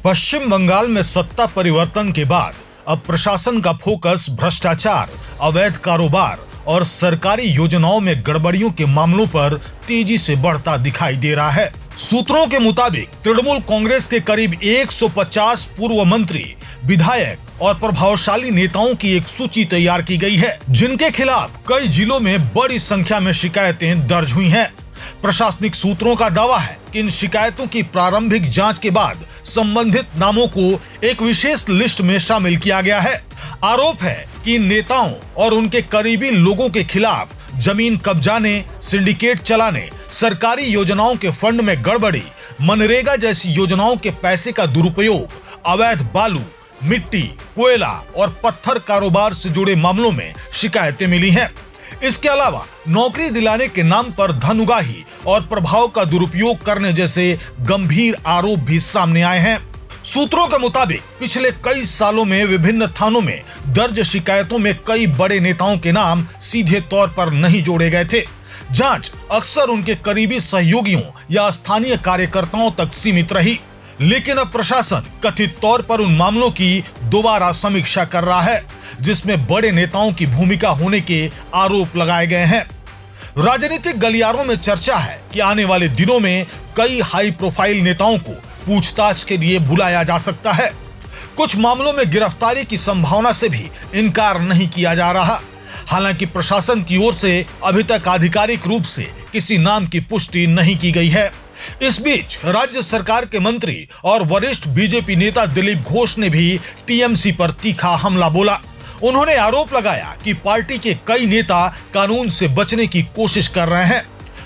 पश्चिम बंगाल में सत्ता परिवर्तन के बाद अब प्रशासन का फोकस भ्रष्टाचार, अवैध कारोबार और सरकारी योजनाओं में गड़बड़ियों के मामलों पर तेजी से बढ़ता दिखाई दे रहा है। सूत्रों के मुताबिक तृणमूल कांग्रेस के करीब 150 पूर्व मंत्री, विधायक और प्रभावशाली नेताओं की एक सूची तैयार की गई है, जिनके खिलाफ कई जिलों में बड़ी संख्या में शिकायतें दर्ज हुई हैं। प्रशासनिक सूत्रों का दावा है कि इन शिकायतों की प्रारंभिक जांच के बाद संबंधित नामों को एक विशेष लिस्ट में शामिल किया गया है। आरोप है कि इन नेताओं और उनके करीबी लोगों के खिलाफ जमीन कब्जाने, सिंडिकेट चलाने, सरकारी योजनाओं के फंड में गड़बड़ी, मनरेगा जैसी योजनाओं के पैसे का दुरुपयोग, अवैध बालू, मिट्टी, कोयला और पत्थर कारोबार से जुड़े मामलों में शिकायतें मिली हैं। इसके अलावा नौकरी दिलाने के नाम पर धन उगाही और प्रभाव का दुरुपयोग करने जैसे गंभीर आरोप भी सामने आए हैं। सूत्रों के मुताबिक पिछले कई सालों में विभिन्न थानों में दर्ज शिकायतों में कई बड़े नेताओं के नाम सीधे तौर पर नहीं जोड़े गए थे। जांच अक्सर उनके करीबी सहयोगियों या स्थानीय कार्यकर्ताओं तक सीमित रही, लेकिन अब प्रशासन कथित तौर पर उन मामलों की दोबारा समीक्षा कर रहा है, जिसमें बड़े नेताओं की भूमिका होने के आरोप लगाए गए हैं। राजनीतिक गलियारों में चर्चा है कि आने वाले दिनों में कई हाई प्रोफाइल नेताओं को पूछताछ के लिए बुलाया जा सकता है। कुछ मामलों में गिरफ्तारी की संभावना से भी इनकार नहीं किया जा रहा। हालांकि प्रशासन की ओर से अभी तक आधिकारिक रूप से किसी नाम की पुष्टि नहीं की गई है। इस बीच राज्य सरकार के मंत्री और वरिष्ठ बीजेपी नेता दिलीप घोष ने भी टीएमसी पर तीखा हमला बोला। उन्होंने आरोप लगाया कि पार्टी के कई नेता कानून से बचने की कोशिश कर रहे हैं।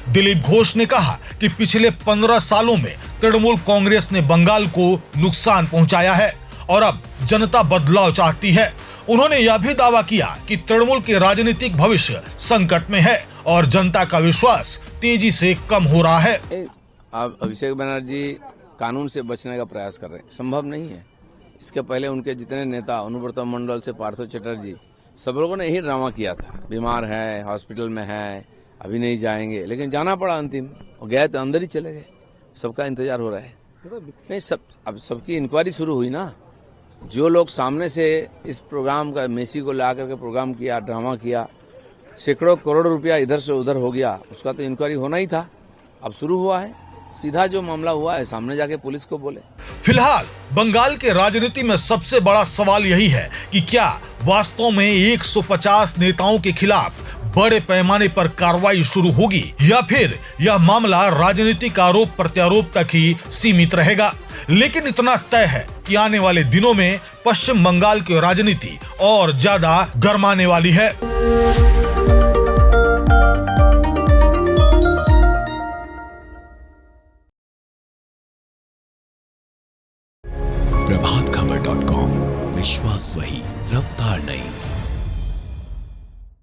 दिलीप घोष ने कहा कि पिछले 15 सालों में तृणमूल कांग्रेस ने बंगाल को नुकसान पहुंचाया है और अब जनता बदलाव चाहती है। उन्होंने यह भी दावा किया कि तृणमूल के राजनीतिक भविष्य संकट में है और जनता का विश्वास तेजी से कम हो रहा है। अब अभिषेक बनर्जी कानून से बचने का प्रयास कर रहे हैं, संभव नहीं है। इसके पहले उनके जितने नेता अनुव्रत मंडल से पार्थो चटर्जी, सब लोगों ने यही ड्रामा किया था। बीमार है, हॉस्पिटल में है, अभी नहीं जाएंगे, लेकिन जाना पड़ा अंतिम, और गए तो अंदर ही चले गए। सबका इंतजार हो रहा है। नहीं, अब सबकी इंक्वायरी शुरू हुई ना। जो लोग सामने से इस प्रोग्राम का मेसी को ला करके प्रोग्राम किया, ड्रामा किया, सैकड़ों करोड़ रुपया इधर से उधर हो गया, उसका तो इंक्वायरी होना ही था। अब शुरू हुआ है, सीधा जो मामला हुआ है सामने जाके पुलिस को बोले। फिलहाल बंगाल के राजनीति में सबसे बड़ा सवाल यही है कि क्या वास्तव में 150 नेताओं के खिलाफ बड़े पैमाने पर कार्रवाई शुरू होगी या फिर यह मामला राजनीतिक आरोप प्रत्यारोप तक ही सीमित रहेगा। लेकिन इतना तय है कि आने वाले दिनों में पश्चिम बंगाल की राजनीति और ज्यादा गरमाने वाली है। प्रभातखबर.com, विश्वास वही, रफ्तार नहीं।